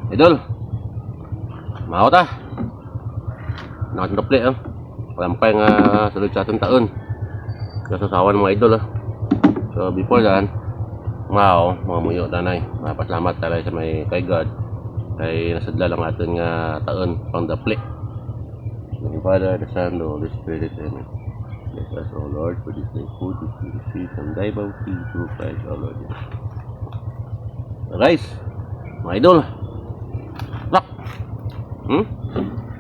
Idol, mau ta? Nakatindopli Lampay nga sulod sa atong taon. Kasasawan mga idol So before that, mga muyo tanay. Pasalamat tayo sa may kay God. Kay nasadla lang aton nga taon pang dapli. The Father, the Son, the Holy Spirit, Amen. Bless us, O Lord, for this day food which we receive from thy bounty through Christ our Lord. Guys, mga idol, look!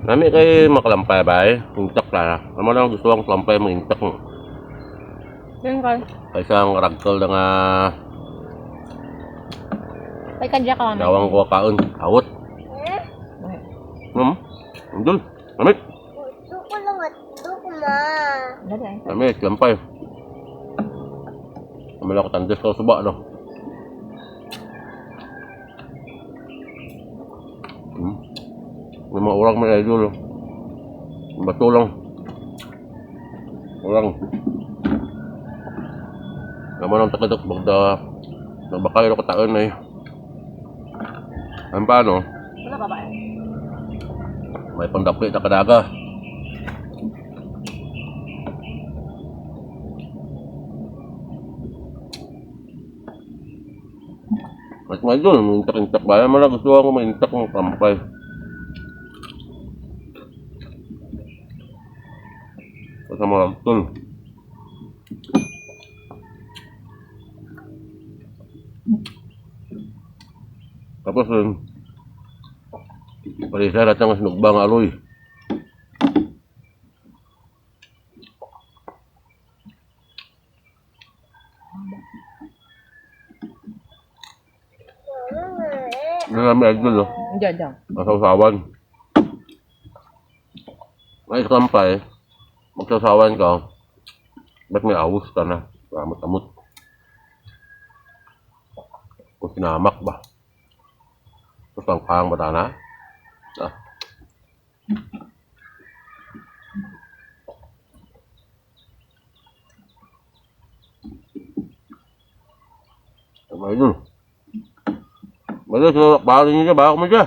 Nami kay makalampay ba intak na. Ano lang gusto kong kalampay mo intak mo. Yan ka. Kaysa ang ragkal na nga Ay, kadya ka naman. gawang ko kaon. Awot. Idol, namit. Gusto ko lang at gusto ko ma. Namit, kalampay. Kami lang ko tandas ko suba, no? May mga urang may idol. Bato lang. Urang. Naman ang takadok bagda nagbakay ako taon ay. Ang paano? Wala ba ba? May pandapit na kadaga. Mas mga idol, mintak-intak ba? Malang gusto ako maintak ng kampay. Kasama lang tol. Tapos palisa natin ang sinugbang aloy. Marami idol Diyan. Masasawan. May kampay. Magsasawan ka. Ba't may awos ka na? Amot-amot. Kung sinamak ba? Tapos ang pang bata na? Sama idol. Balik sa bahay niya, baka mo siya.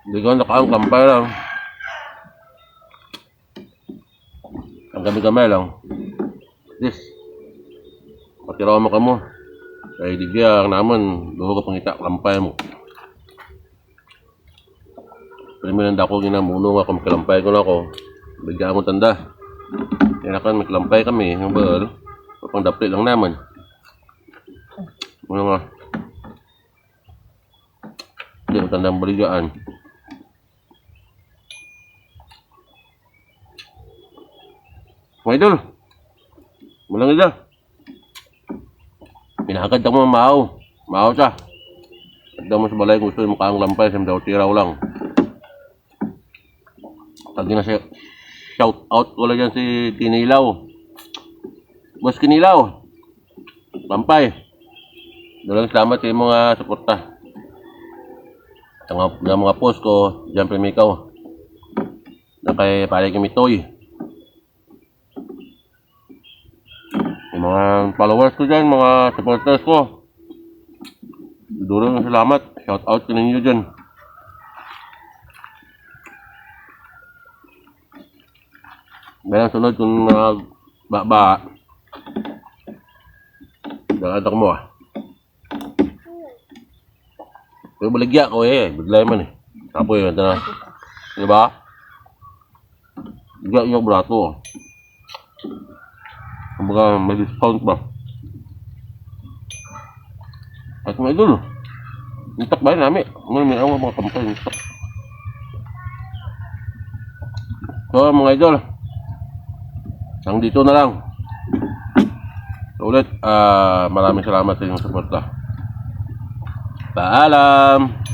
Hindi ka nakaang kampay lang. Ang gabi-gamay lang. Yes. Patiraw mo ka mo. Kaya di kaya naman, luho ka pangita, kampay mo. Primeran dako ginamuno nga kung kalampay ko na ako. Bigyan akong tanda. Kaya nakan may kalampay kami, yung bal. Pang dapli lang naman. Ano nga? Hindi ang tandang baligaan. Mga idol, malang ila. Pinakagad ako mga maaw siya. Agda mo sa balay gusto yung mukhang lampay, sa daw tiraw lang. Tagi na siya, shout out ko lang dyan si Kinilaw. Boss Kinilaw, lampay. Dalang salamat sa mga suporta. Sa mga post ko, dyan primikaw. Na kay pare kami Toy. Yung mga followers ko dyan, mga supporters ko. Durang salamat. Shout out ko ninyo dyan. Ngayon sunod kung baba. Daladak mo Pero baligya ko bigla man Tapoy yun, na. Diba? Bigla yung brato Kumbaga may discount ba? At mga idol, intak ba yun namin? May awang mga kampay intak. So mga idol, hanggang dito na lang. So ulit, maraming salamat sa inyong suporta. Paalam!